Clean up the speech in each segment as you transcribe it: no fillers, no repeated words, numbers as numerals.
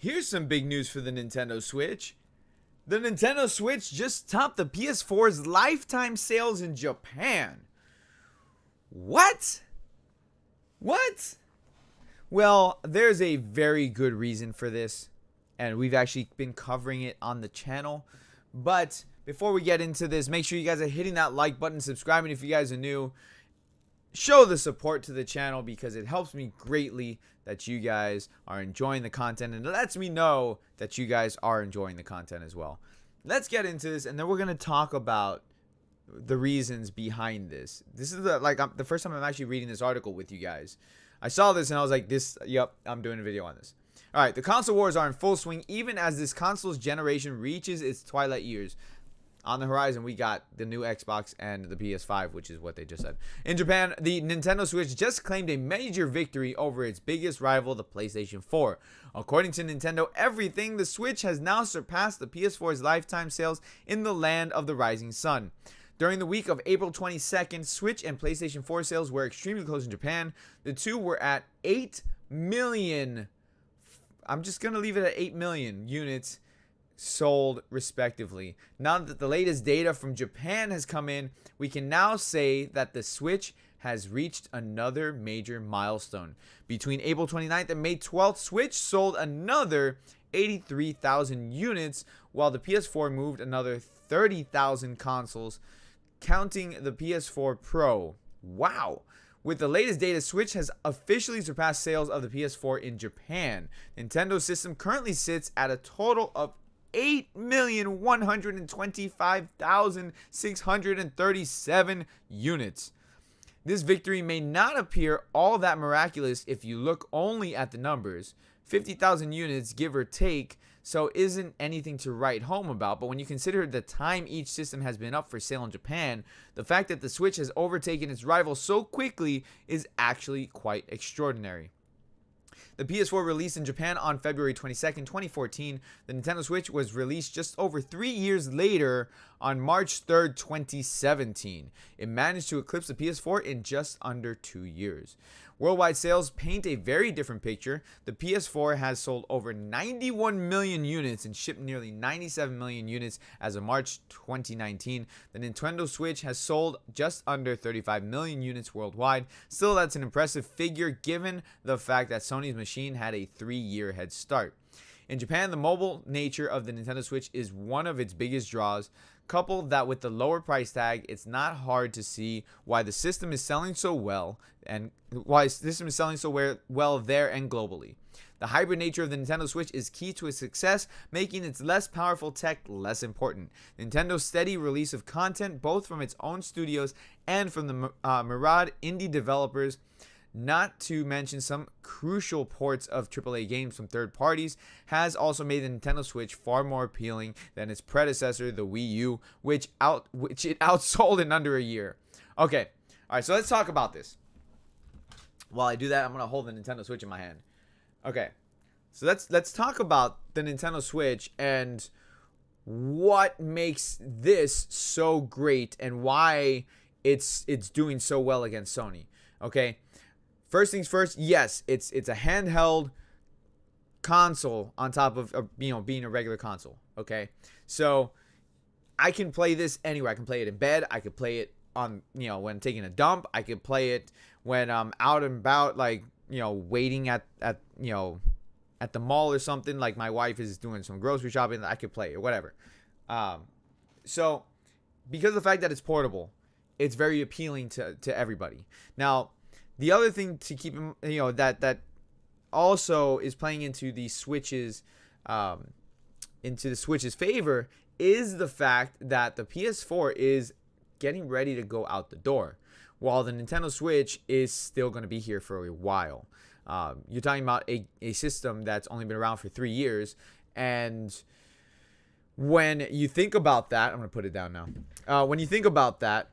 Here's some big news for the Nintendo Switch. The Nintendo Switch just topped the PS4's lifetime sales in Japan. What? What? Well, there's a very good reason for this, and we've actually been covering it on the channel. But before we get into this, make sure you guys are hitting that like button, subscribing if you guys are new. Show the support to the channel because it helps me greatly that you guys are enjoying the content, and it lets me know that you guys are enjoying the content as well. Let's get into this, and then we're going to talk about the reasons behind this. This is the first time I'm actually reading this article with you guys. I saw this and I was like, yep, I'm doing a video on this. All right, the console wars are in full swing even as this console's generation reaches its twilight years. On the horizon, we got the new Xbox and the PS5, which is what they just said. In Japan, the Nintendo Switch just claimed a major victory over its biggest rival, the PlayStation 4. According to Nintendo Everything, the Switch has now surpassed the PS4's lifetime sales in the land of the rising sun. During the week of April 22nd, Switch and PlayStation 4 sales were extremely close in Japan. The two were at 8 million. I'm just going to leave it at 8 million units sold respectively. Now that the latest data from Japan has come in, we can now say that the Switch has reached another major milestone. Between April 29th and May 12th, Switch sold another 83,000 units, while the PS4 moved another 30,000 consoles, counting the PS4 Pro. Wow. With the latest data, Switch has officially surpassed sales of the PS4 in Japan. Nintendo's system currently sits at a total of 8,125,637 units. This victory may not appear all that miraculous if you look only at the numbers. 50,000 units, give or take, so isn't anything to write home about. But when you consider the time each system has been up for sale in Japan, the fact that the Switch has overtaken its rival so quickly is actually quite extraordinary. The PS4 released in Japan on February 22nd, 2014. The Nintendo Switch was released just over 3 years later on March 3rd, 2017. It managed to eclipse the PS4 in just under 2 years. Worldwide sales paint a very different picture. The PS4 has sold over 91 million units and shipped nearly 97 million units as of March 2019. The Nintendo Switch has sold just under 35 million units worldwide. Still, that's an impressive figure given the fact that Sony's machine had a 3-year head start. In Japan, the mobile nature of the Nintendo Switch is one of its biggest draws. Coupled that with the lower price tag, it's not hard to see why the system is selling so well and why the system is selling so well there and globally. The hybrid nature of the Nintendo Switch is key to its success, making its less powerful tech less important. Nintendo's steady release of content, both from its own studios and from the Mirage indie developers, not to mention some crucial ports of AAA games from third parties, has also made the Nintendo Switch far more appealing than its predecessor, the Wii U, which it outsold in under a year. Okay, all right, so let's talk about this. While I do that, I'm gonna hold the Nintendo Switch in my hand. Okay, so let's talk about the Nintendo Switch and what makes this so great and why it's doing so well against Sony. Okay. First things first, yes, it's a handheld console on top of being a regular console. Okay, so I can play this anywhere. I can play it in bed. I could play it on when taking a dump. I could play it when I'm out and about, like waiting at the mall or something. Like my wife is doing some grocery shopping, I could play it, whatever. So because of the fact that it's portable, it's very appealing to everybody. Now, the other thing to keep in, that also is playing into the Switch's favor is the fact that the PS4 is getting ready to go out the door, while the Nintendo Switch is still going to be here for a while. You're talking about a system that's only been around for 3 years, and when you think about that, I'm going to put it down now. When you think about that,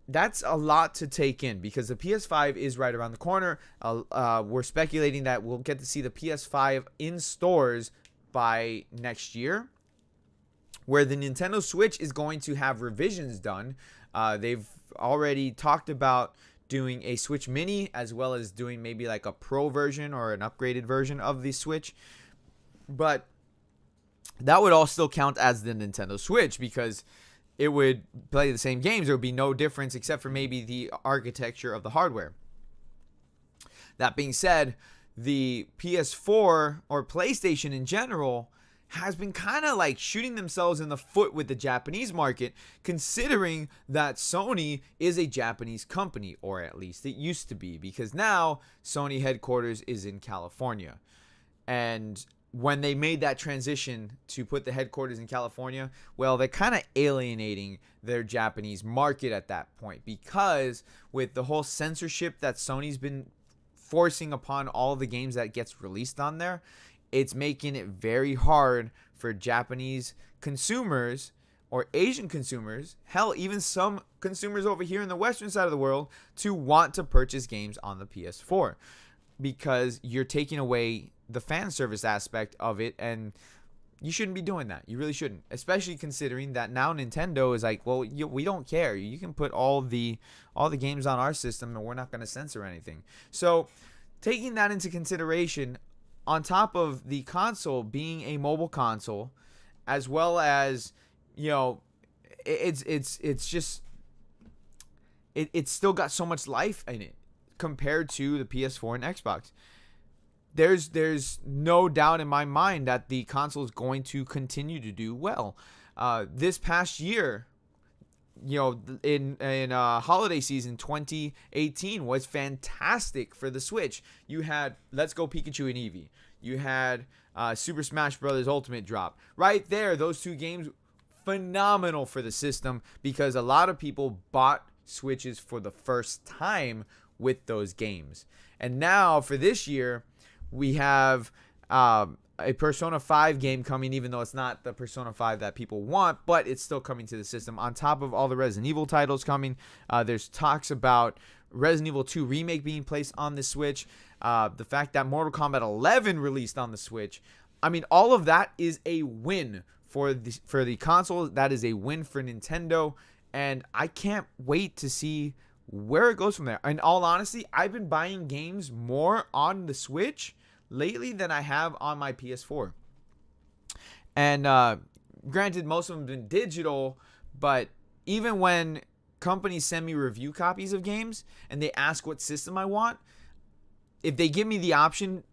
that's a lot to take in because the PS5 is right around the corner. We're speculating that we'll get to see the PS5 in stores by next year, where the Nintendo Switch is going to have revisions done. They've already talked about doing a Switch Mini as well as doing maybe like a Pro version or an upgraded version of the Switch. But that would all still count as the Nintendo Switch because it would play the same games. There would be no difference except for maybe the architecture of the hardware. That being said, the PS4 or PlayStation in general has been kind of like shooting themselves in the foot with the Japanese market, considering that Sony is a Japanese company, or at least it used to be, because now Sony headquarters is in California. And when they made that transition to put the headquarters in California, well, they're kind of alienating their Japanese market at that point, because with the whole censorship that Sony's been forcing upon all the games that gets released on there, it's making it very hard for Japanese consumers or Asian consumers, hell, even some consumers over here in the Western side of the world, to want to purchase games on the PS4, because you're taking away the fan service aspect of it, and you shouldn't be doing that. You really shouldn't, especially considering that now Nintendo is like, well, we don't care. You can put all the games on our system, and we're not going to censor anything. So, taking that into consideration, on top of the console being a mobile console, as well as, you know, it's still got so much life in it compared to the PS4 and Xbox. There's no doubt in my mind that the console is going to continue to do well. This past year, you know, in holiday season 2018 was fantastic for the Switch. You had Let's Go Pikachu and Eevee. You had Super Smash Bros. Ultimate drop. Right there, those two games, phenomenal for the system, because a lot of people bought Switches for the first time with those games. And now for this year, we have a Persona 5 game coming, even though it's not the Persona 5 that people want, but it's still coming to the system. On top of all the Resident Evil titles coming, there's talks about Resident Evil 2 Remake being placed on the Switch. The fact that Mortal Kombat 11 released on the Switch. I mean, all of that is a win for the console. That is a win for Nintendo, and I can't wait to see where it goes from there. In all honesty, I've been buying games more on the Switch lately than I have on my PS4. And granted, most of them have been digital, but even when companies send me review copies of games and they ask what system I want, if they give me the option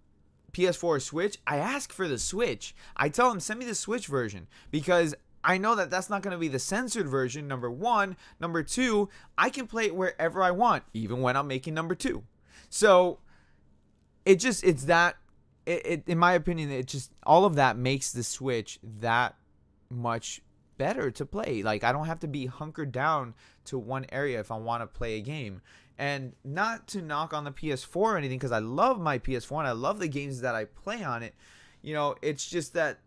PS4 or Switch, I ask for the Switch. I tell them, send me the Switch version, because I know that that's not going to be the censored version, number one. Number two, I can play it wherever I want, even when I'm making number two. So in my opinion, it just, all of that makes the Switch that much better to play. Like, I don't have to be hunkered down to one area if I want to play a game. And not to knock on the PS4 or anything, because I love my PS4 and I love the games that I play on it. You know, it's just that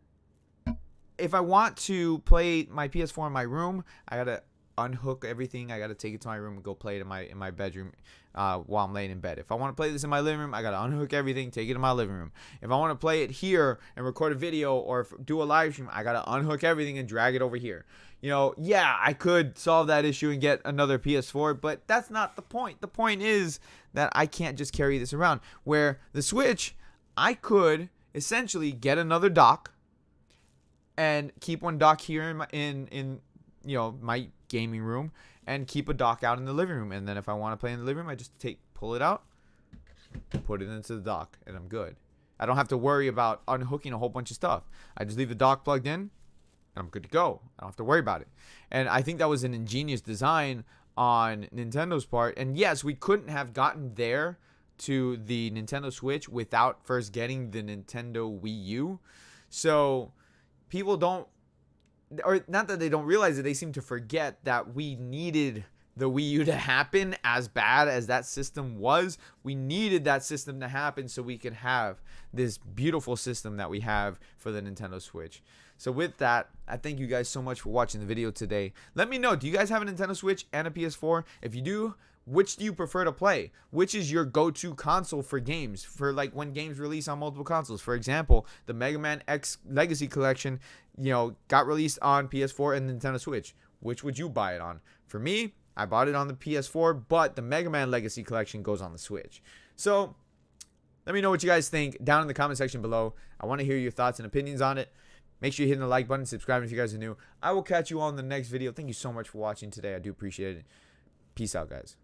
if I want to play my PS4 in my room, I gotta unhook everything. I gotta take it to my room and go play it in my bedroom while I'm laying in bed. If I want to play this in my living room, I gotta unhook everything, take it to my living room. If I want to play it here and record a video or do a live stream, I gotta unhook everything and drag it over here. You know, yeah, I could solve that issue and get another PS4, but that's not the point. The point is that I can't just carry this around. Where the Switch, I could essentially get another dock and keep one dock here in you know, my gaming room, and keep a dock out in the living room. And then if I want to play in the living room, I just pull it out, put it into the dock, and I'm good. I don't have to worry about unhooking a whole bunch of stuff. I just leave the dock plugged in, and I'm good to go. I don't have to worry about it. And I think that was an ingenious design on Nintendo's part. And yes, we couldn't have gotten there to the Nintendo Switch without first getting the Nintendo Wii U. So people don't, or not that they don't realize it, they seem to forget that we needed the Wii U to happen. As bad as that system was, we needed that system to happen so we could have this beautiful system that we have for the Nintendo Switch. So with that, I thank you guys so much for watching the video today. Let me know, do you guys have a Nintendo Switch and a PS4? If you do, which do you prefer to play? Which is your go-to console for games? For like when games release on multiple consoles. For example, the Mega Man X Legacy Collection, you know, got released on PS4 and Nintendo Switch. Which would you buy it on? For me, I bought it on the PS4, but the Mega Man Legacy Collection goes on the Switch. So Let me know what you guys think down in the comment section below. I want to hear your thoughts and opinions on it. Make sure you're hitting the like button, subscribing if you guys are new. I will catch you all in the next video. Thank you so much for watching today. I do appreciate it. Peace out, guys.